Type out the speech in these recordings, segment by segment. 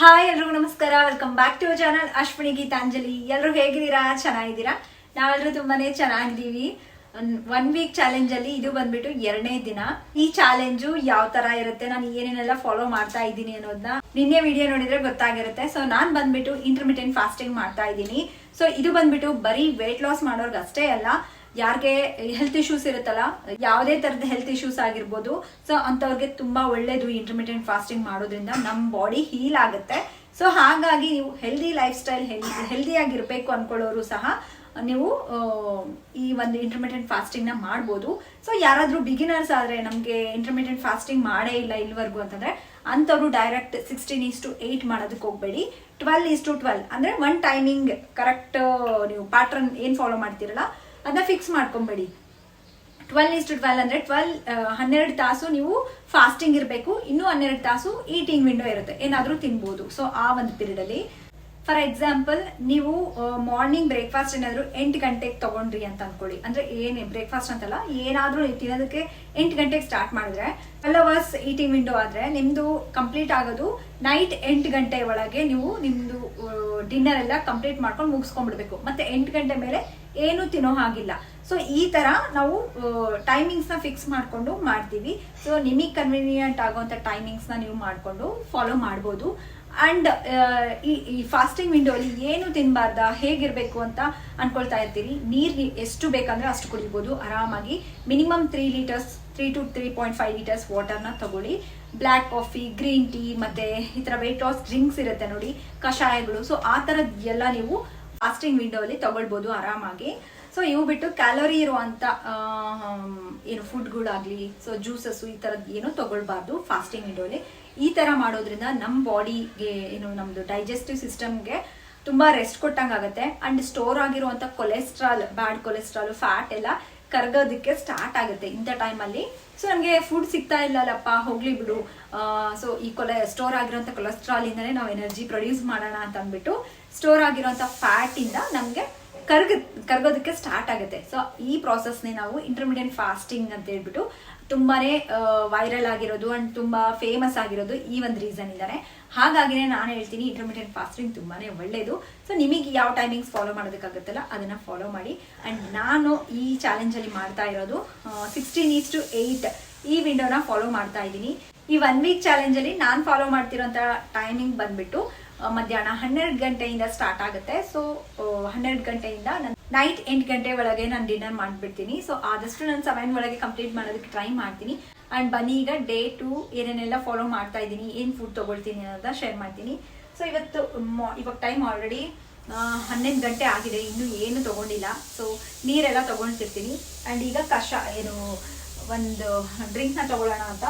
Hi ಎಲ್ರಿಗೂ ನಮಸ್ಕಾರ. Welcome back to channel Ashwini Geetanjali. ಎಲ್ಲರೂ ಹೇಗಿದ್ದೀರಾ? ಚೆನ್ನಾಗಿದ್ದೀರಾ? ನಾವೆಲ್ಲರೂ ತುಂಬಾನೇ ಚೆನ್ನಾಗಿದ್ದೀವಿ. 1 ವೀಕ್ ಚಾಲೆಂಜ್ ಅಲ್ಲಿ ಇದು ಬಂದ್ಬಿಟ್ಟು 2ನೇ ದಿನ. ಈ ಚಾಲೆಂಜು ಯಾವ ತರ ಇರುತ್ತೆ, ನಾನು ಏನೇನೆಲ್ಲ ಫಾಲೋ ಮಾಡ್ತಾ ಇದ್ದೀನಿ ಅನ್ನೋದನ್ನ ನಿನ್ನೆ ವಿಡಿಯೋ ನೋಡಿದ್ರೆ ಗೊತ್ತಾಗಿರುತ್ತೆ. ಸೊ ನಾನ್ ಬಂದ್ಬಿಟ್ಟು ಇಂಟರ್ಮಿಟೆಂಟ್ ಫಾಸ್ಟಿಂಗ್ ಮಾಡ್ತಾ ಇದ್ದೀನಿ. ಸೊ ಇದು ಬಂದ್ಬಿಟ್ಟು ಬರೀ ವೇಟ್ ಲಾಸ್ ಮಾಡೋರ್ಗೆ ಅಷ್ಟೇ ಅಲ್ಲ, ಯಾರಿಗೆ ಹೆಲ್ತ್ ಇಶ್ಯೂಸ್ ಇರುತ್ತಲ್ಲ, ಯಾವುದೇ ತರದ ಹೆಲ್ತ್ ಇಶ್ಯೂಸ್ ಆಗಿರ್ಬೋದು, ಸೊ ಅಂತವ್ರಿಗೆ ತುಂಬಾ ಒಳ್ಳೇದು ಇಂಟರ್ಮಿಟೆಂಟ್ ಫಾಸ್ಟಿಂಗ್ ಮಾಡೋದ್ರಿಂದ ನಮ್ಮ ಬಾಡಿ ಹೀಲ್ ಆಗುತ್ತೆ. ಸೊ ಹಾಗಾಗಿ ನೀವು ಹೆಲ್ದಿ ಲೈಫ್ ಸ್ಟೈಲ್ ಹೆಲ್ದಿಯಾಗಿರ್ಬೇಕು ಅನ್ಕೊಳ್ಳೋರು ಸಹ ನೀವು ಈ ಒಂದು ಇಂಟರ್ಮಿಟೆಂಟ್ ಫಾಸ್ಟಿಂಗ್ ನ ಮಾಡ್ಬೋದು. ಸೊ ಯಾರಾದ್ರೂ ಬಿಗಿನರ್ಸ್ ಆದ್ರೆ, ನಮ್ಗೆ ಇಂಟರ್ಮಿಟೆಂಟ್ ಫಾಸ್ಟಿಂಗ್ ಮಾಡೇ ಇಲ್ಲ ಇಲ್ಲಿವರೆಗೂ ಅಂತಂದ್ರೆ, ಅಂತವ್ರು ಡೈರೆಕ್ಟ್ 16:8 ಮಾಡೋದಕ್ಕೆ ಹೋಗ್ಬೇಡಿ. 12:12 ಅಂದ್ರೆ ಒನ್ ಟೈಮಿಂಗ್ ಕರೆಕ್ಟ್ ನೀವು ಪ್ಯಾಟ್ರನ್ ಏನ್ ಫಾಲೋ ಮಾಡ್ತೀರಲ್ಲ ಅದನ್ನ ಫಿಕ್ಸ್ ಮಾಡ್ಕೊಂಬೇಡಿ. 12:12 ಅಂದ್ರೆ 12 ತಾಸು ನೀವು ಫಾಸ್ಟಿಂಗ್ ಇರಬೇಕು, ಇನ್ನು 12 ತಾಸು ಈಟಿಂಗ್ ವಿಂಡೋ ಇರುತ್ತೆ, ಏನಾದ್ರೂ ತಿನ್ಬೋದು. ಸೊ ಆ ಒಂದು ಪೀರಿಯಡ್ ಅಲ್ಲಿ ಫಾರ್ ಎಕ್ಸಾಂಪಲ್ ನೀವು ಮಾರ್ನಿಂಗ್ ಬ್ರೇಕ್ಫಾಸ್ಟ್ ಏನಾದ್ರು 8 ಗಂಟೆಗೆ ತಗೊಂಡ್ರಿ ಅಂತ ಅನ್ಕೊಳ್ಳಿ. ಅಂದ್ರೆ ಏನೇ ಬ್ರೇಕ್ಫಾಸ್ಟ್ ಅಂತಲ್ಲ, ಏನಾದ್ರೂ ತಿನ್ನೋದಕ್ಕೆ 8 ಗಂಟೆಗೆ ಸ್ಟಾರ್ಟ್ ಮಾಡಿದ್ರೆ 12 ಅವರ್ಸ್ ಈಟಿಂಗ್ ವಿಂಡೋ ಆದ್ರೆ ನಿಮ್ದು ಕಂಪ್ಲೀಟ್ ಆಗೋದು ನೈಟ್ 8 ಗಂಟೆ ಒಳಗೆ. ನೀವು ನಿಮ್ದು ಡಿನ್ನರ್ ಎಲ್ಲ ಕಂಪ್ಲೀಟ್ ಮಾಡ್ಕೊಂಡು ಮುಗಿಸ್ಕೊಂಡ್ಬಿಡ್ಬೇಕು. ಮತ್ತೆ 8 ಗಂಟೆ ಮೇಲೆ ಏನು ತಿನ್ನೋ ಹಾಗಿಲ್ಲ. ಸೊ ಈ ತರ ನಾವು ಟೈಮಿಂಗ್ಸ್ ನ ಫಿಕ್ಸ್ ಮಾಡ್ಕೊಂಡು ಮಾಡ್ತೀವಿ. ಸೊ ನಿಮಗೆ ಕನ್ವೀನಿಯಂಟ್ ಆಗುವಂತ ಟೈಮಿಂಗ್ಸ್ ನ ನೀವು ಮಾಡ್ಕೊಂಡು ಫಾಲೋ ಮಾಡ್ಬೋದು. ಅಂಡ್ ಈ ಫಾಸ್ಟಿಂಗ್ ವಿಂಡೋ ಅಲ್ಲಿ ಏನು ತಿನ್ಬಾರ್ದ, ಹೇಗಿರ್ಬೇಕು ಅಂತ ಅನ್ಕೊಳ್ತಾ ಇರ್ತೀರಿ. ನೀರ್ ಎಷ್ಟು ಬೇಕಂದ್ರೆ ಅಷ್ಟು ಕುಡಿಬಹುದು ಆರಾಮಾಗಿ. ಮಿನಿಮಮ್ 3 to 3.5 ಲೀಟರ್ಸ್ ವಾಟರ್ನ ತಗೊಳ್ಳಿ. ಬ್ಲ್ಯಾಕ್ ಕಾಫಿ, ಗ್ರೀನ್ ಟೀ, ಮತ್ತೆ ಈ ತರ ವೇಟ್ ಲಾಸ್ ಡ್ರಿಂಕ್ಸ್ ಇರುತ್ತೆ ನೋಡಿ, ಕಷಾಯಗಳು. ಸೊ ಆ ತರದ್ ಎಲ್ಲ ನೀವು ಫಾಸ್ಟಿಂಗ್ ವಿಂಡೋ ಅಲ್ಲಿ ತಗೊಳ್ಬಹುದು ಆರಾಮಾಗಿ. ಸೊ ಇವು ಬಿಟ್ಟು ಕ್ಯಾಲೋರಿ ಇರುವಂತ ಏನು ಫುಡ್ಗಳಾಗ್ಲಿ, ಸೊ ಜ್ಯೂಸಸ್ ಈ ತರದ್ ಏನು ತಗೊಳ್ಬಾರ್ದು ಫಾಸ್ಟಿಂಗ್ ವಿಂಡೋ ಅಲ್ಲಿ. ಈ ತರ ಮಾಡೋದ್ರಿಂದ ನಮ್ಮ ಬಾಡಿಗೆ ಏನು ನಮ್ದು ಡೈಜೆಸ್ಟಿವ್ ಸಿಸ್ಟಮ್ಗೆ ತುಂಬಾ ರೆಸ್ಟ್ ಕೊಟ್ಟಂಗ ಆಗುತ್ತೆ. ಅಂಡ್ ಸ್ಟೋರ್ ಆಗಿರುವಂತ ಕೊಲೆಸ್ಟ್ರಾಲ್, ಬ್ಯಾಡ್ ಕೊಲೆಸ್ಟ್ರಾಲ್, ಫ್ಯಾಟ್ ಎಲ್ಲ ಕರ್ಗೋದಕ್ಕೆ ಸ್ಟಾರ್ಟ್ ಆಗುತ್ತೆ ಇಂಥ ಟೈಮಲ್ಲಿ. ಸೊ ನಮ್ಗೆ ಫುಡ್ ಸಿಗ್ತಾ ಇಲ್ಲಲ್ಲಪ್ಪ, ಹೋಗ್ಲಿ ಬಿಡು, ಸೊ ಈ ಸ್ಟೋರ್ ಆಗಿರೋಂಥ ಕೊಲೆಸ್ಟ್ರಾಲ್ ಇಂದಾನೆ ನಾವು ಎನರ್ಜಿ ಪ್ರೊಡ್ಯೂಸ್ ಮಾಡೋಣ ಅಂತ ಅಂದ್ಬಿಟ್ಟು ಸ್ಟೋರ್ ಆಗಿರೋಂಥ ಫ್ಯಾಟ್ ಇಂದ ನಮ್ಗೆ ಕರ್ಗೋದಕ್ಕೆ ಸ್ಟಾರ್ಟ್ ಆಗುತ್ತೆ. ಸೊ ಈ ಪ್ರಾಸೆಸ್ನೇ ನಾವು ಇಂಟರ್ಮಿಡಿಯಂಟ್ ಫಾಸ್ಟಿಂಗ್ ಅಂತ ಹೇಳ್ಬಿಟ್ಟು ತುಂಬಾನೇ ವೈರಲ್ ಆಗಿರೋದು ಅಂಡ್ ತುಂಬಾ ಫೇಮಸ್ ಆಗಿರೋದು ಈ ಒಂದು ರೀಸನ್ ಇದ್ದಾರೆ. ಹಾಗಾಗಿನೇ ನಾನು ಹೇಳ್ತೀನಿ ಇಂಟರ್ಮಿಡಿಯಂಟ್ ಫಾಸ್ಟಿಂಗ್ ತುಂಬಾನೇ ಒಳ್ಳೇದು. ಸೊ ನಿಮಗೆ ಯಾವ ಟೈಮಿಂಗ್ಸ್ ಫಾಲೋ ಮಾಡೋದಕ್ಕಾಗುತ್ತಲ್ಲ ಅದನ್ನ ಫಾಲೋ ಮಾಡಿ. ಅಂಡ್ ನಾನು ಈ ಚಾಲೆಂಜ್ ಅಲ್ಲಿ ಮಾಡ್ತಾ ಇರೋದು 16:8 ಈ ವಿಂಡೋನ ಫಾಲೋ ಮಾಡ್ತಾ ಇದ್ದೀನಿ. ಈ 1 ವೀಕ್ ಚಾಲೆಂಜ್ ಅಲ್ಲಿ ನಾನು ಫಾಲೋ ಮಾಡ್ತಿರೋಂತ ಟೈಮಿಂಗ್ ಬಂದ್ಬಿಟ್ಟು ಮಧ್ಯಾಹ್ನ 12 ಗಂಟೆಯಿಂದ ಸ್ಟಾರ್ಟ್ ಆಗುತ್ತೆ. ಸೊ 12 ಗಂಟೆಯಿಂದ ನೈಟ್ 8 ಗಂಟೆ ಒಳಗೆ ನಾನು ಡಿನ್ನರ್ ಮಾಡ್ಬಿಡ್ತೀನಿ. ಸೊ ಆದಷ್ಟು ನಾನು 7 ಒಳಗೆ ಕಂಪ್ಲೀಟ್ ಮಾಡೋದಕ್ಕೆ ಟ್ರೈ ಮಾಡ್ತೀನಿ. ಅಂಡ್ ಬನ್ನಿ ಈಗ ಡೇ 2 ಏನೇನೆಲ್ಲ ಫಾಲೋ ಮಾಡ್ತಾ ಇದ್ದೀನಿ, ಏನ್ ಫುಡ್ ತಗೊಳ್ತೀನಿ ಅನ್ನೋದನ್ನ ಶೇರ್ ಮಾಡ್ತೀನಿ. ಸೊ ಇವಾಗ ಟೈಮ್ ಆಲ್ರೆಡಿ 11 ಗಂಟೆ ಆಗಿದೆ, ಇನ್ನು ಏನು ತಗೊಂಡಿಲ್ಲ. ಸೊ ನೀರೆಲ್ಲ ತಗೊಳ್ತಿರ್ತೀನಿ. ಅಂಡ್ ಈಗ ಏನು ಒಂದು ಡ್ರಿಂಕ್ ನ ತಗೊಳ್ಳೋಣ ಅಂತ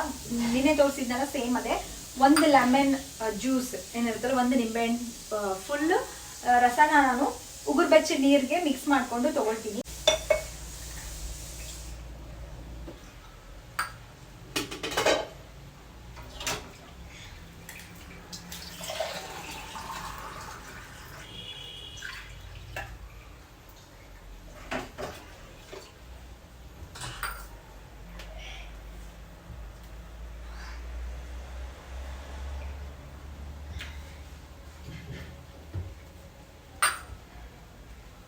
ನಿನ್ನೆ ತೋರಿಸಿದ್ನಲ್ಲ, ಸೇಮ್ ಅದೇ. 1 ಲೆಮನ್ ಜ್ಯೂಸ್ ಏನಿರುತ್ತಲ್ಲ, 1 ನಿಂಬೆಹಣ್ಣು ಫುಲ್ ರಸನ ನಾನು ಉಗುರು ಬೆಚ್ಚ ನೀರಿಗೆ ಮಿಕ್ಸ್ ಮಾಡ್ಕೊಂಡು ತಗೊಳ್ತೀನಿ.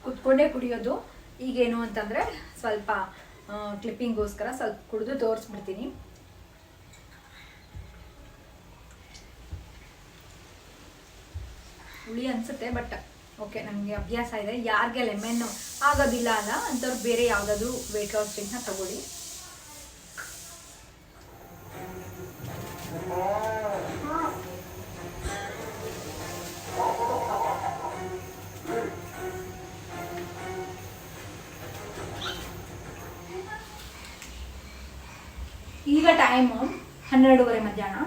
ಕುತ್ಕೊಂಡೇ ಕುಡಿಯೋದು. ಈಗೇನು ಅಂತಂದ್ರೆ ಸ್ವಲ್ಪ ಕ್ಲಿಪ್ಪಿಂಗ್ಗೋಸ್ಕರ ಸ್ವಲ್ಪ ಕುಡಿದು ತೋರಿಸ್ಬಿಡ್ತೀನಿ. ಹುಳಿ ಅನ್ಸುತ್ತೆ, ಬಟ್ ಓಕೆ, ನಮಗೆ ಅಭ್ಯಾಸ ಇದೆ. ಯಾರಿಗೆ ಲೆಮನ್ ಆಗೋದಿಲ್ಲ ಅಲ್ಲ ಅಂತವ್ರು ಬೇರೆ ಯಾವ್ದಾದ್ರು ವೇಟ್ ಲಾಸ್ ಡ್ರಿಂಕ್ನ ತಗೊಳ್ಳಿ. ಈಗ ಟೈಮು 12:30 ಮಧ್ಯಾಹ್ನ.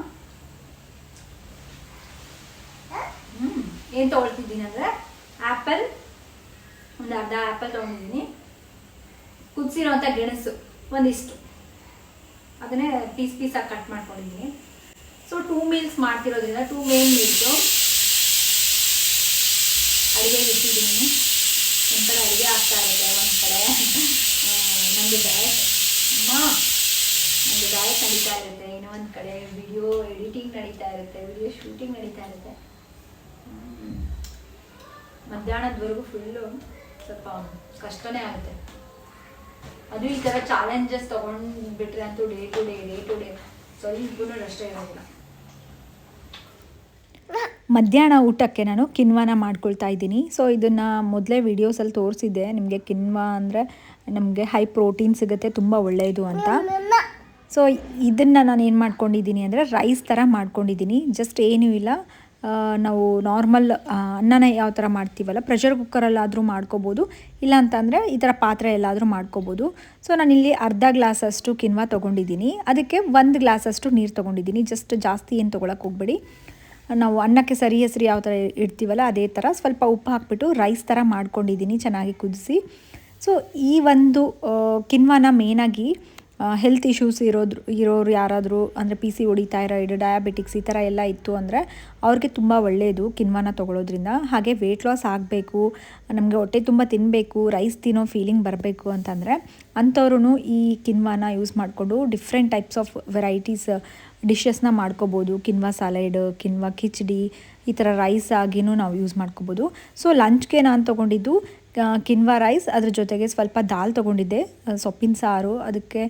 ಏನ್ ತಗೊಳ್ತಿದ್ದೀನಿ ಅಂದ್ರೆ ಆಪಲ್, ಒಂದು ಅರ್ಧ ಆಪಲ್ ತಗೊಂಡಿದ್ದೀನಿ. ಕುದಿಸಿರೋಂಥ ಗೆಣಸು ಒಂದಿಷ್ಟು, ಅದನ್ನೇ ಪೀಸ್ ಆಗಿ ಕಟ್ ಮಾಡ್ಕೊಂಡಿದ್ದೀನಿ. ಸೊ 2 ಮೀಲ್ಸ್ ಮಾಡ್ತಿರೋದ್ರಿಂದ 2 ಮೇನ್ ಮೀಲ್ಸು ಅಡುಗೆ ಇಟ್ಟಿದ್ದೀನಿ. ಒಂದ್ ಕಡೆ ಅಡುಗೆ ಆಗ್ತಾ ಇರುತ್ತೆ, ಒಂದ್ ಕಡೆ ನಮ್ದು ಡಯಟ್ ನಡೀತಾ ಇರುತ್ತೆ, ಇನ್ನೊಂದು ಕಡೆ ವಿಡಿಯೋ ಎಡಿಟಿಂಗ್ ನಡೀತಾ ಇರುತ್ತೆ, ವಿಡಿಯೋ ಶೂಟಿಂಗ್ ನಡೀತಾ ಇರುತ್ತೆ. ಮಧ್ಯಾಹ್ನದವರೆಗೂ ಫುಲ್ಲು ಸ್ವಲ್ಪ ಕಷ್ಟನೇ ಆಗುತ್ತೆ. ಅದು ಈ ಥರ ಚಾಲೆಂಜಸ್ ತೊಗೊಂಡ್ಬಿಟ್ರೆ ಅಂತೂ ಡೇ ಟು ಡೇ ಸ್ವಲ್ಪನೂ ಅಷ್ಟೇ ಇರೋದಿಲ್ಲ. ಮಧ್ಯಾಹ್ನ ಊಟಕ್ಕೆ ನಾನು ಕಿನ್ವಾನ ಮಾಡ್ಕೊಳ್ತಾ ಇದ್ದೀನಿ. ಸೊ ಇದನ್ನು ಮೊದಲೇ ವೀಡಿಯೋಸಲ್ಲಿ ತೋರಿಸಿದ್ದೆ ನಿಮಗೆ. ಕಿನ್ವಾ ಅಂದರೆ ನಮಗೆ ಹೈ ಪ್ರೋಟೀನ್ ಸಿಗುತ್ತೆ, ತುಂಬ ಒಳ್ಳೆಯದು ಅಂತ. ಸೊ ಇದನ್ನು ನಾನು ಏನು ಮಾಡ್ಕೊಂಡಿದ್ದೀನಿ ಅಂದರೆ ರೈಸ್ ಥರ ಮಾಡ್ಕೊಂಡಿದ್ದೀನಿ. ಜಸ್ಟ್ ಏನೂ ಇಲ್ಲ, ನಾವು ನಾರ್ಮಲ್ ಅನ್ನನ ಯಾವ ಥರ ಮಾಡ್ತೀವಲ್ಲ ಪ್ರೆಷರ್ ಕುಕ್ಕರಲ್ಲಾದರೂ ಮಾಡ್ಕೋಬೋದು, ಇಲ್ಲ ಅಂತಂದರೆ ಈ ಥರ ಪಾತ್ರೆ ಎಲ್ಲಾದರೂ ಮಾಡ್ಕೋಬೋದು. ಸೊ ನಾನಿಲ್ಲಿ ಅರ್ಧ ಗ್ಲಾಸಷ್ಟು ಕಿನ್ವಾ ತೊಗೊಂಡಿದ್ದೀನಿ, ಅದಕ್ಕೆ 1 ಗ್ಲಾಸಷ್ಟು ನೀರು ತೊಗೊಂಡಿದ್ದೀನಿ. ಜಸ್ಟ್ ಜಾಸ್ತಿ ಏನು ತೊಗೊಳಕ್ಕೆ ಹೋಗಬೇಡಿ. ನಾವು ಅನ್ನಕ್ಕೆ ಸರಿ ಹೆಸರು ಯಾವ ಥರ ಇಡ್ತೀವಲ್ಲ ಅದೇ ಥರ ಸ್ವಲ್ಪ ಉಪ್ಪು ಹಾಕ್ಬಿಟ್ಟು ರೈಸ್ ಥರ ಮಾಡ್ಕೊಂಡಿದ್ದೀನಿ ಚೆನ್ನಾಗಿ ಕುದಿಸಿ. ಸೊ ಈ ಒಂದು ಕಿನ್ವಾನ ಮೇನಾಗಿ ಹೆಲ್ತ್ ಇಶ್ಯೂಸ್ ಇರೋರು ಯಾರಾದರೂ ಅಂದರೆ PCOD, ಥೈರಾಯ್ಡ್, ಡಯಾಬಿಟಿಕ್ಸ್ ಈ ಥರ ಎಲ್ಲ ಇತ್ತು ಅಂದರೆ ಅವ್ರಿಗೆ ತುಂಬ ಒಳ್ಳೆಯದು ಕಿನ್ವಾನ ತೊಗೊಳೋದ್ರಿಂದ. ಹಾಗೆ ವೆಯ್ಟ್ ಲಾಸ್ ಆಗಬೇಕು, ನಮಗೆ ಹೊಟ್ಟೆ ತುಂಬ ತಿನ್ನಬೇಕು, ರೈಸ್ ತಿನ್ನೋ ಫೀಲಿಂಗ್ ಬರಬೇಕು ಅಂತಂದರೆ ಅಂಥವ್ರು ಈ ಕಿನ್ವಾನ ಯೂಸ್ ಮಾಡಿಕೊಂಡು ಡಿಫ್ರೆಂಟ್ ಟೈಪ್ಸ್ ಆಫ್ ವೆರೈಟೀಸ್ ಡಿಶಸ್ನ ಮಾಡ್ಕೋಬೋದು. ಕಿನ್ವಾ ಸಾಲೆಡ್, ಕಿನ್ವಾ ಕಿಚಡಿ, ಈ ಥರ ರೈಸ್ ಆಗಿನೂ ನಾವು ಯೂಸ್ ಮಾಡ್ಕೋಬೋದು. ಸೊ ಲಂಚ್ಗೆ ನಾನು ತೊಗೊಂಡಿದ್ದು ಕಿನ್ವಾ ರೈಸ್, ಅದ್ರ ಜೊತೆಗೆ ಸ್ವಲ್ಪ ದಾಲ್ ತೊಗೊಂಡಿದ್ದೆ, ಸೊಪ್ಪಿನ ಸಾರು, ಅದಕ್ಕೆ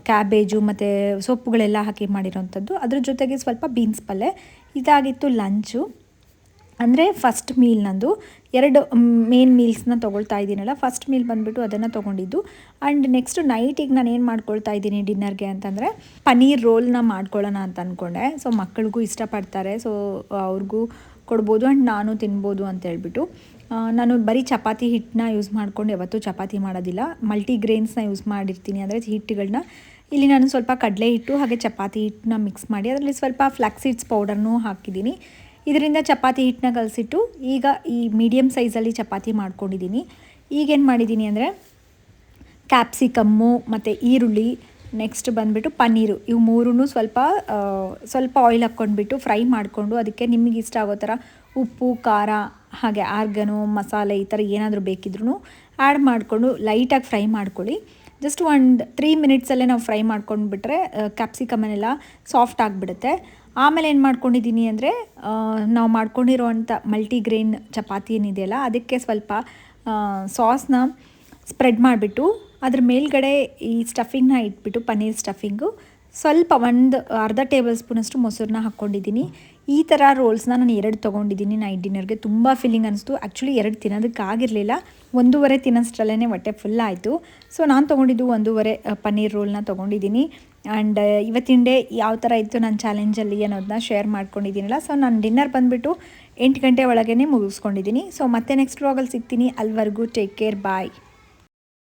ಕ್ಯಾಬೇಜು ಮತ್ತು ಸೊಪ್ಪುಗಳೆಲ್ಲ ಹಾಕಿ ಮಾಡಿರೋವಂಥದ್ದು. ಅದ್ರ ಜೊತೆಗೆ ಸ್ವಲ್ಪ ಬೀನ್ಸ್ ಪಲ್ಯ. ಇದಾಗಿತ್ತು ಲಂಚು. ಅಂದರೆ ಫಸ್ಟ್ ಮೀಲ್ ನಂದು 2 ಮೇನ್ ಮೀಲ್ಸ್ನ ತೊಗೊಳ್ತಾ ಇದ್ದೀನಲ್ಲ, ಫಸ್ಟ್ ಮೀಲ್ ಬಂದುಬಿಟ್ಟು ಅದನ್ನು ತೊಗೊಂಡಿದ್ದು. ಆ್ಯಂಡ್ ನೆಕ್ಸ್ಟ್ ನೈಟಿಗೆ ನಾನು ಏನು ಮಾಡ್ಕೊಳ್ತಾ ಇದ್ದೀನಿ ಡಿನ್ನರ್ಗೆ ಅಂತಂದರೆ ಪನ್ನೀರ್ ರೋಲ್ನ ಮಾಡ್ಕೊಳ್ಳೋಣ ಅಂತ ಅಂದ್ಕೊಂಡೆ. ಸೊ ಮಕ್ಕಳಿಗೂ ಇಷ್ಟಪಡ್ತಾರೆ, ಸೊ ಅವ್ರಿಗೂ ಕೊಡ್ಬೋದು ಆ್ಯಂಡ್ ನಾನು ತಿನ್ಬೋದು ಅಂತ ಹೇಳ್ಬಿಟ್ಟು ನಾನು ಬರೀ ಚಪಾತಿ ಹಿಟ್ಟನ್ನ ಯೂಸ್ ಮಾಡ್ಕೊಂಡು ಯಾವತ್ತೂ ಚಪಾತಿ ಮಾಡೋದಿಲ್ಲ. ಮಲ್ಟಿಗ್ರೇನ್ಸ್ನ ಯೂಸ್ ಮಾಡಿರ್ತೀನಿ, ಅಂದರೆ ಹಿಟ್ಟುಗಳನ್ನ. ಇಲ್ಲಿ ನಾನು ಸ್ವಲ್ಪ ಕಡಲೆ ಹಿಟ್ಟು ಹಾಗೆ ಚಪಾತಿ ಹಿಟ್ಟನ್ನ ಮಿಕ್ಸ್ ಮಾಡಿ ಅದರಲ್ಲಿ ಸ್ವಲ್ಪ ಫ್ಲಾಕ್ಸ್ ಸೀಡ್ಸ್ ಪೌಡರ್ನೂ ಹಾಕಿದ್ದೀನಿ. ಇದರಿಂದ ಚಪಾತಿ ಹಿಟ್ಟನ್ನ ಕಲಸಿಟ್ಟು ಈಗ ಈ ಮೀಡಿಯಮ್ ಸೈಜಲ್ಲಿ ಚಪಾತಿ ಮಾಡ್ಕೊಂಡಿದ್ದೀನಿ. ಈಗೇನು ಮಾಡಿದ್ದೀನಿ ಅಂದರೆ ಕ್ಯಾಪ್ಸಿಕಮ್ಮು ಮತ್ತು ಈರುಳ್ಳಿ, ನೆಕ್ಸ್ಟ್ ಬಂದುಬಿಟ್ಟು ಪನ್ನೀರು, ಇವು ಮೂರೂ ಸ್ವಲ್ಪ ಆಯಿಲ್ ಹಾಕ್ಕೊಂಡ್ಬಿಟ್ಟು ಫ್ರೈ ಮಾಡಿಕೊಂಡು ಅದಕ್ಕೆ ನಿಮಗೆ ಇಷ್ಟ ಆಗೋ ಥರ ಉಪ್ಪು, ಖಾರ, ಹಾಗೆ ಆರ್ಗನು, ಮಸಾಲೆ ಈ ಥರ ಏನಾದರೂ ಬೇಕಿದ್ರೂ ಆ್ಯಡ್ ಮಾಡಿಕೊಂಡು ಲೈಟಾಗಿ ಫ್ರೈ ಮಾಡ್ಕೊಳ್ಳಿ. ಜಸ್ಟ್ ಒಂದು 3 ಮಿನಿಟ್ಸಲ್ಲೇ ನಾವು ಫ್ರೈ ಮಾಡ್ಕೊಂಡ್ಬಿಟ್ರೆ ಕ್ಯಾಪ್ಸಿಕಮನ್ನೆಲ್ಲ ಸಾಫ್ಟ್ ಆಗಿಬಿಡುತ್ತೆ. ಆಮೇಲೆ ಏನು ಮಾಡ್ಕೊಂಡಿದ್ದೀನಿ ಅಂದರೆ ನಾವು ಮಾಡ್ಕೊಂಡಿರೋವಂಥ ಮಲ್ಟಿಗ್ರೇನ್ ಚಪಾತಿ ಏನಿದೆಯಲ್ಲ ಅದಕ್ಕೆ ಸ್ವಲ್ಪ ಸಾಸ್ನ ಸ್ಪ್ರೆಡ್ ಮಾಡಿಬಿಟ್ಟು ಅದ್ರ ಮೇಲ್ಗಡೆ ಈ ಸ್ಟಫಿಂಗ್ನ ಇಟ್ಬಿಟ್ಟು ಪನ್ನೀರ್ ಸ್ಟಫಿಂಗು ಸ್ವಲ್ಪ ಒಂದು ಅರ್ಧ ಟೇಬಲ್ ಸ್ಪೂನಷ್ಟು ಮೊಸರನ್ನ ಹಾಕ್ಕೊಂಡಿದ್ದೀನಿ. ಈ ಥರ ರೋಲ್ಸ್ನ ನಾನು 2 ತೊಗೊಂಡಿದ್ದೀನಿ ನೈಟ್ ಡಿನ್ನರ್ಗೆ. ತುಂಬ ಫೀಲಿಂಗ್ ಅನಿಸ್ತು. ಆ್ಯಕ್ಚುಲಿ 2 ತಿನ್ನೋದಕ್ಕಾಗಿರಲಿಲ್ಲ, 1.5 ತಿನ್ನೋಷ್ಟರಲ್ಲೇ ಹೊಟ್ಟೆ ಫುಲ್ ಆಯಿತು. ಸೊ ನಾನು ತೊಗೊಂಡಿದ್ದು 1.5 ಪನ್ನೀರ್ ರೋಲ್ನ ತೊಗೊಂಡಿದ್ದೀನಿ. ಆ್ಯಂಡ್ ಇವತ್ತಿನ ಡೇ ಯಾವ ಥರ ಇತ್ತು ನನ್ನ ಚಾಲೆಂಜಲ್ಲಿ ಅನ್ನೋದನ್ನ ಶೇರ್ ಮಾಡ್ಕೊಂಡಿದ್ದೀನಲ್ಲ. ಸೊ ನಾನು ಡಿನ್ನರ್ ಬಂದುಬಿಟ್ಟು 8 ಗಂಟೆ ಒಳಗೇ ಮುಗಿಸ್ಕೊಂಡಿದ್ದೀನಿ. ಸೊ ಮತ್ತೆ ನೆಕ್ಸ್ಟ್ ವ್ಲಾಗಲ್ಲಿ ಸಿಗ್ತೀನಿ. ಅಲ್ಲಿವರೆಗೂ ಟೇಕ್ ಕೇರ್, ಬಾಯ್.